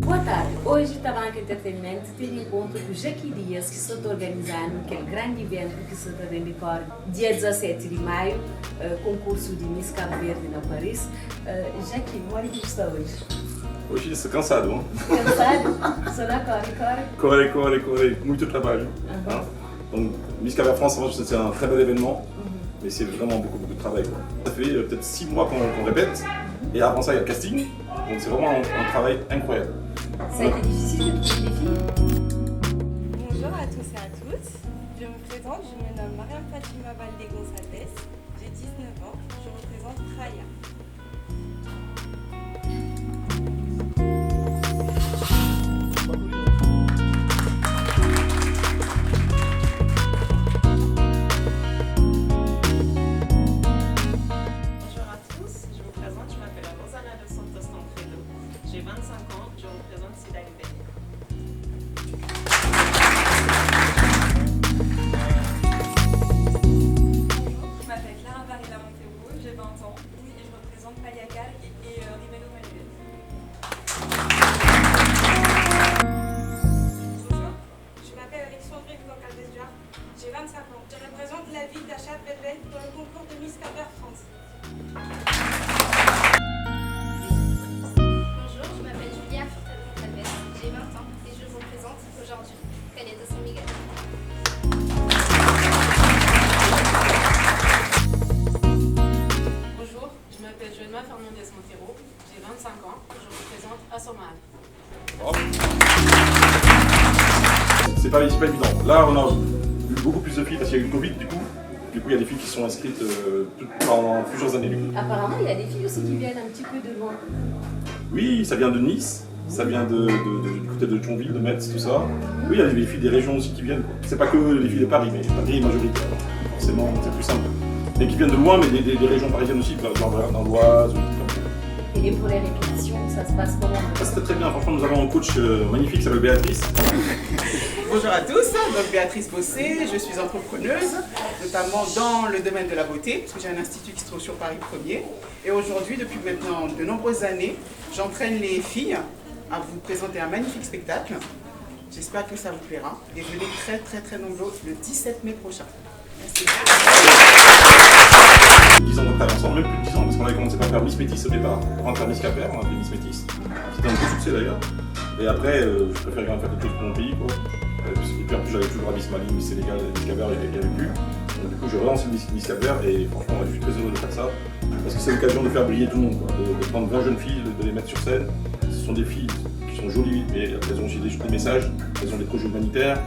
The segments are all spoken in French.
Boa tarde, hoje está Banca Entertainment tem em conta os Jackie Dias que se está organizando aquele grande evento que se está a decorrer dia 17 de maio, concurso de Miss Cabo Verde na Paris. Jackie, como é que está hoje? Hoje estou cansado, hein? Cansado? Só na Corre, muito trabalho. Hein? Donc, Miss Cabo Verde France, c'est un très bel événement, mais c'est vraiment beaucoup de travail. Quoi. Ça fait peut-être 6 mois qu'on répète, et avant ça il y a le casting, donc c'est vraiment un travail incroyable. Ça a été difficile de trouver des filles? Bonjour à tous et à toutes, je me présente, je me nomme Mariam Fatima Baldé Gonçalves, j'ai 19 ans, je représente Raya. J'ai 25 ans, je représente Sida Libé. Bonjour, je m'appelle Clara Varela Montero, j'ai 20 ans et je représente Paliacal et Ribelo Malibé. Bonjour, je m'appelle Alexandre Calves-Duard, j'ai 25 ans. Je représente la ville d'Achat-Belvel dans le concours de Miss Cabo Verde France. J'ai 20 ans et je représente aujourd'hui Calais de San Miguel. Bonjour, je m'appelle Joëma Fernandez Montero, j'ai 25 ans, je représente Assomal. C'est pas évident. Là on a eu beaucoup plus de filles parce qu'il y a eu le Covid du coup il y a des filles qui sont inscrites pendant plusieurs années. Apparemment il y a des filles aussi qui viennent un petit peu de loin. Oui, ça vient de Nice. Ça vient du côté de Thionville, de Metz, tout ça. Oui, il y a des filles des régions aussi qui viennent. C'est pas que les filles de Paris, mais Paris est majoritaire. Forcément, c'est plus simple. Et qui viennent de loin, mais des régions parisiennes aussi, genre dans l'Oise ou des trucs comme ça. Et pour les répétitions, ça se passe comment? Ça c'était très bien. Franchement, nous avons un coach magnifique qui s'appelle Béatrice. Bonjour à tous, donc Béatrice Bossé, je suis entrepreneuse, notamment dans le domaine de la beauté, parce que j'ai un institut qui se trouve sur Paris 1er. Et aujourd'hui, depuis maintenant de nombreuses années, j'entraîne les filles à vous présenter un magnifique spectacle. J'espère que ça vous plaira. Et venez très nombreux le 17 mai prochain. Merci. 10 ans de travail ensemble, même plus de 10 ans, parce qu'on avait commencé par faire Miss Métis au départ, avant de faire Miss Caper, on a fait Miss Métis. C'était un gros succès d'ailleurs. Et après, je préfère quand même faire quelque chose pour mon pays. Quoi. Et puis en plus, j'avais toujours Miss Mali, Miss Sénégal, Miss Caper, il n'y avait plus. Donc du coup, j'ai relancé Miss Caper et franchement, je suis très heureux de faire ça. Parce que c'est l'occasion de faire briller tout le monde, quoi. De prendre 20 jeunes filles, de les mettre sur scène. Ce sont des filles qui sont jolies, mais elles ont aussi des messages, elles ont des projets humanitaires.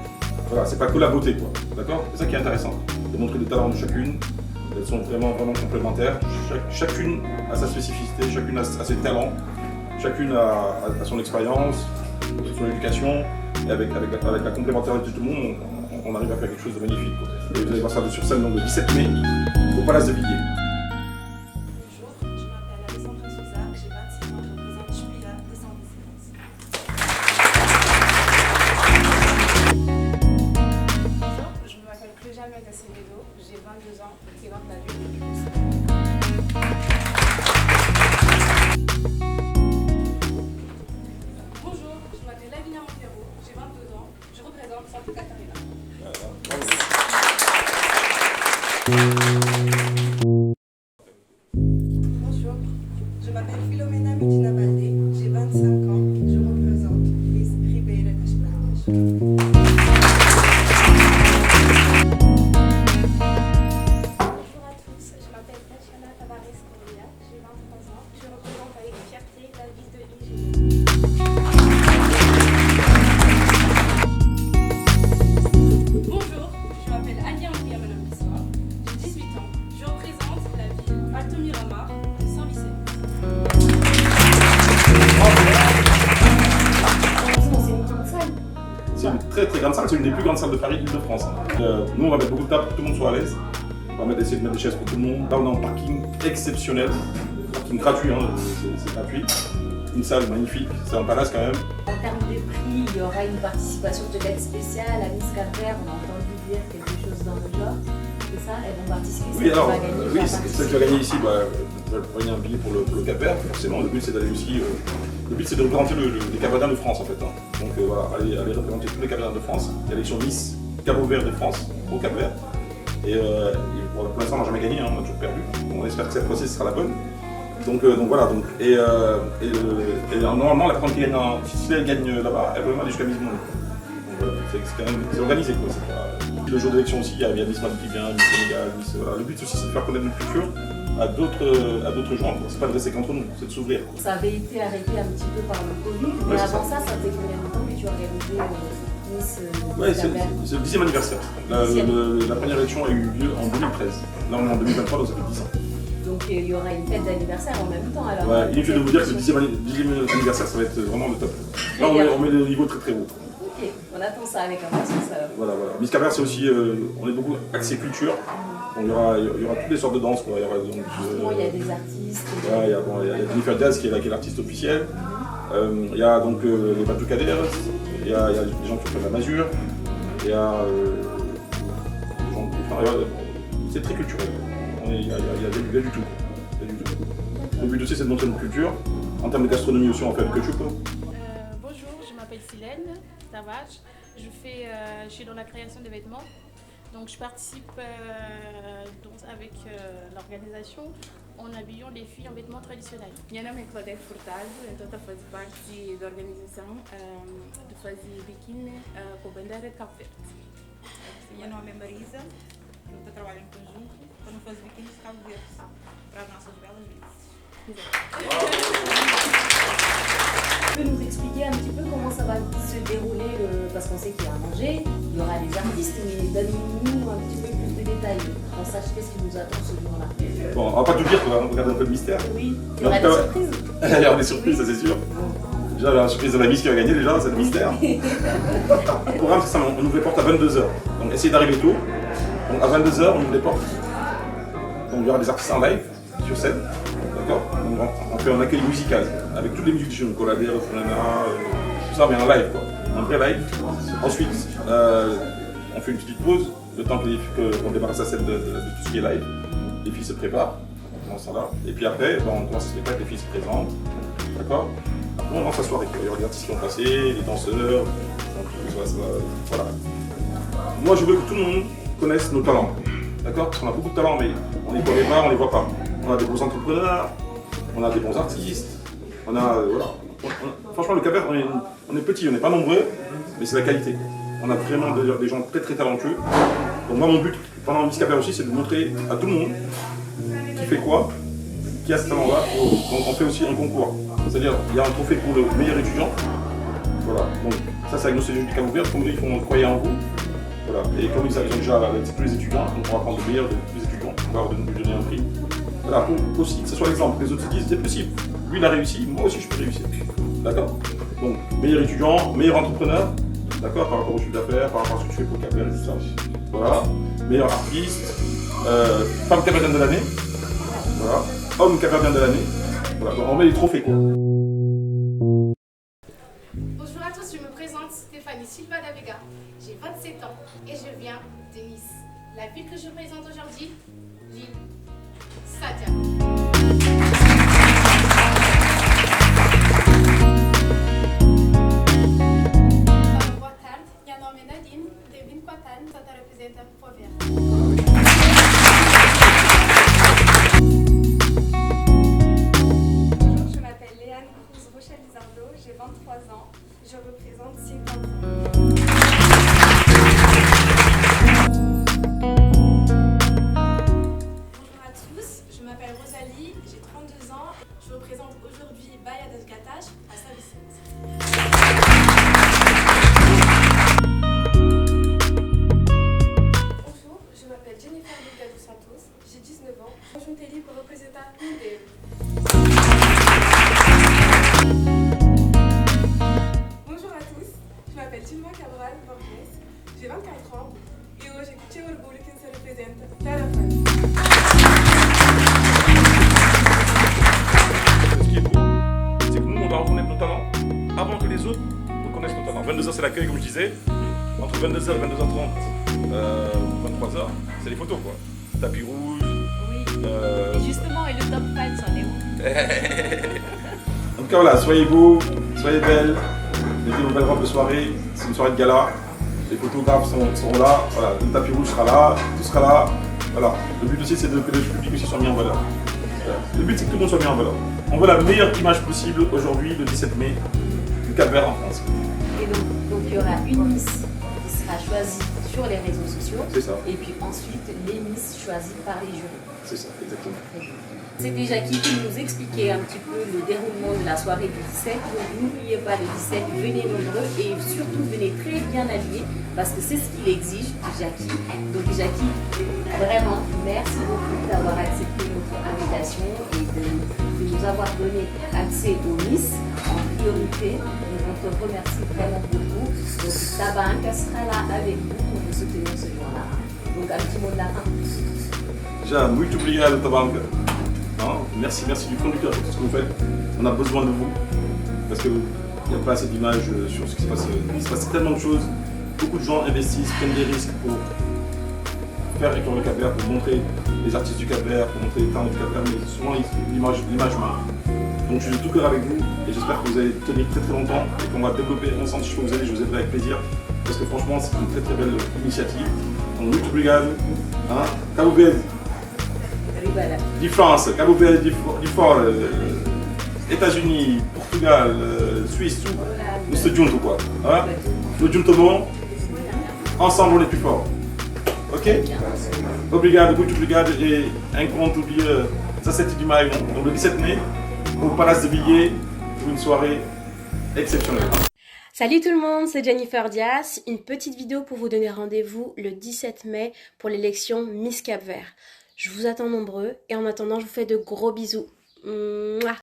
Voilà, c'est pas que la beauté, quoi. D'accord? C'est ça qui est intéressant. De montrer le talent de chacune. Elles sont vraiment complémentaires. Chacune a sa spécificité, chacune a ses talents, chacune a son expérience, son éducation. Et avec la complémentarité de tout le monde, on arrive à faire quelque chose de magnifique, quoi. Et vous allez voir ça sur scène donc, le 17 mai au Palace de Villiers. J'ai 22 ans, je représente la ville de Toulouse. Bonjour, je m'appelle Lavinia Montero, j'ai 22 ans, je représente Santa Catarina. Bonjour, je m'appelle Philomena Medina Baldé, j'ai 25 ans, je représente Miss Ribeira das Praias. C'est une très grande salle, c'est une des plus grandes salles de Paris, d'Île-de-France. Nous on va mettre beaucoup de tables pour que tout le monde soit à l'aise. On va essayer de mettre des chaises pour tout le monde. Là on a un parking exceptionnel, parking gratuit, hein, c'est gratuit. Une salle magnifique, c'est un palace quand même. En termes de prix, il y aura une participation peut-être spéciale à Miss Cap-Vert, on a entendu dire quelque chose dans le genre. C'est ça, elles vont participer. Oui, alors, oui, celle qui va gagner ici, bah, va gagner un billet pour le Cap-Vert, forcément. Le but c'est d'aller aussi Le but c'est de représenter les Capverdiens de France en fait. Hein. Donc voilà, aller représenter tous les Capverdiens de France. Il y a l'élection Miss Cabo Vert de France au Cap Vert. Et pour l'instant on n'a jamais gagné, hein, on a toujours perdu. On espère que cette fois-ci ce sera la bonne. Donc voilà, et normalement la personne qui gagne, si elle gagne là-bas, elle peut même aller jusqu'à Miss Monde. Donc voilà, c'est quand même organisé quoi. Le jour d'élection aussi, il y a Miss Mali qui vient, Miss Sénégal, Miss, voilà. Le but aussi c'est de faire connaître notre culture à d'autres gens. C'est pas de rester qu'entre nous, c'est de s'ouvrir. Ça avait été arrêté un petit peu par le Covid, mais avant ça fait combien de temps que tu organisais Miss Ouais, c'est le 10e anniversaire. La première élection a eu lieu en 2013. Là on est en 2023, donc ça fait 10 ans. Donc il y aura une fête d'anniversaire en même temps alors. Ouais, inutile de vous dire que le 10e anniversaire ça va être vraiment le top. Là on met le niveau très très haut. Ok, on attend ça avec impatience alors. Voilà. Miss Cap Vert c'est aussi, on est beaucoup axé culture. Donc, il y aura toutes les sortes de danses. Quoi. Il y aura, donc, il y a des artistes. Ouais, il y a Jennifer Diaz qui est l'artiste officielle. Il y a donc les Batucadères, il y a des gens qui font de la masure. Il y a c'est très culturel. Il y a du tout. Le but aussi c'est de montrer notre culture. En termes de gastronomie aussi on fait le ketchup. Bonjour, je m'appelle Silène Savage. Je suis dans la création de vêtements. Donc je participe avec l'organisation en habillant les filles en vêtements traditionnels. Meu nome é Claudete Furtado, então eu faço parte da organização de fazer biquíni com bandeira de Cabo Verde. Meu nome é Marisa, eu trabalho em conjunto para fazer biquíni de Cabo Verde para as nossas belas vidas. Tu peux nous expliquer un petit peu comment ça va se dérouler, parce qu'on sait qu'il y a à manger, il y aura des artistes, mais donne-nous un petit peu plus de détails, qu'on sache qu'est-ce qui nous attend ce jour-là. Bon, on va pas tout dire, on va garder un peu de mystère. Oui, il y aura des surprises. Il y aura des surprises, ça c'est sûr. Déjà la surprise de la Miss qui a gagné déjà, c'est le mystère. Le programme c'est ça, on ouvre les portes à 22h. Donc essayez d'arriver tôt. Donc à 22h on ouvre les portes. Donc il y aura des artistes en live sur scène. D'accord. Donc on fait un accueil musical avec toutes les musiques du jeu, Coladère, Fulana, tout ça mais en live quoi. Un vrai live. Ensuite on fait une petite pause, le temps qu'on débarrasse la scène de tout ce qui est live. Les filles se préparent dans ce temps-là. Et puis après, on commence à se préparer, les filles se présentent. D'accord. Après on lance la soirée. Il y aura des artistes qui vont passer, les danseurs. Donc, voilà. Moi je veux que tout le monde connaisse nos talents. D'accord. Parce qu'on a beaucoup de talents, mais on les connaît pas, on les voit pas. On a des bons entrepreneurs, on a des bons artistes, on a. Voilà. Franchement, le Cap-Vert, on est petit, on n'est pas nombreux, mais c'est la qualité. On a vraiment des gens très très talentueux. Donc, moi, mon but pendant Miss Cap-Vert aussi, c'est de montrer à tout le monde qui fait quoi, qui a ce talent-là. Donc, on fait aussi un concours. C'est-à-dire, il y a un trophée pour le meilleur étudiant. Voilà. Donc, ça, c'est avec nos CG du Cap-Vert. Comme ils font croire en vous. Voilà. Et comme ils ont déjà tous les étudiants, donc on va prendre le meilleur de tous les étudiants. On va lui donner un prix. Voilà, pour aussi que ce soit l'exemple, que les autres se disent c'est possible. Lui il a réussi, moi aussi je peux réussir. D'accord. Donc, meilleur étudiant, meilleur entrepreneur, d'accord, par rapport au chiffre d'affaires, par rapport à ce que tu fais pour Cap-Vert et tout ça. Voilà. Meilleur artiste, femme capverdienne de l'année, voilà. Homme capverdien de l'année. Voilà, donc on met les trophées quoi. Bonjour à tous, je me présente Stéphanie Silva da Vega. J'ai 27 ans et je viens de Nice. La ville que je présente aujourd'hui, l'île Sadia. Boa tarde, meu nome é Nadine, tenho 24 anos, estou a representar o Povo Verde. Bonjour, je m'appelle Léane Cruz Rochelle-Lizardo, j'ai 23 ans, je représente Sylvain. Bonjour à tous, je m'appelle Rosalie, j'ai 32 ans, je représente aujourd'hui Baia das Gatas à Saint-Vicente. Bonjour, je m'appelle Jennifer Delgado Santos, j'ai 19 ans, je suis élue pour représenter l'UDL. Bonjour à tous, je m'appelle Dilma Cabral Borges, j'ai 24 ans et hoje é com orgulho que se representa Terra France. Ce qui est beau, c'est que nous on doit reconnaître nos talents avant que les autres reconnaissent nos talents. 22h c'est l'accueil comme je disais, entre 22h et 22h30, 23h, c'est les photos quoi. Tapis rouge. Oui. Et justement, et le top 5, c'en est où? Donc cas, voilà, soyez beaux, soyez belles, mettez vos belles robes de soirée, c'est une soirée de gala. Les photographes seront là, voilà, le tapis rouge sera là, tout sera là. Voilà. Le but aussi, c'est que le public aussi soit mis en valeur. Le but, c'est que tout le monde soit mis en valeur. On veut la meilleure image possible aujourd'hui, le 17 mai, du Cap-Vert en France. Et donc, il y aura une Miss qui sera choisie sur les réseaux sociaux. C'est ça. Et puis ensuite, les Miss choisies par les jurys. C'est ça, exactement. C'était Jackie qui nous expliquait un petit peu le déroulement de la soirée du 17. Donc n'oubliez pas le 17, venez nombreux et surtout venez très bien habillés parce que c'est ce qu'il exige de Jackie. Donc Jackie, vraiment, merci beaucoup d'avoir accepté notre invitation et de nous avoir donné accès aux Miss en priorité. Donc on te remercie vraiment beaucoup. Donc Tabanka sera là avec vous pour vous soutenir ce jour-là. Donc un petit mot de la fin. Déjà, muito obrigado, Tabanka. Merci du conducteur pour tout ce que vous faites. On a besoin de vous parce qu'il n'y a pas assez d'images sur ce qui se passe. Il se passe tellement de choses. Beaucoup de gens investissent, prennent des risques pour faire éclore le Cap-Vert, pour montrer les artistes du Cap-Vert, pour montrer les talents du Cap-Vert, mais souvent l'image marque. Donc je suis de tout cœur avec vous et j'espère que vous allez tenir très très longtemps et qu'on va développer ensemble. Si je peux vous aider, je vous aiderai avec plaisir parce que franchement c'est une très très belle initiative. Donc muito obrigado. Cabo Verde. De France, Cabo Verde, de fora, États-Unis, Portugal, Suisse, tout. Nous sommes juntos quoi. Nous juntos, ensemble on est plus forts. Ok? Obrigado, muito obrigado et encontro oublié, ça c'était du maillon. Donc le 17 mai, au Palace de Villiers, pour une soirée exceptionnelle. Salut tout le monde, c'est Jennifer Dias. Une petite vidéo pour vous donner rendez-vous le 17 mai pour l'élection Miss Cap-Vert. Je vous attends nombreux et en attendant, je vous fais de gros bisous. Mouah.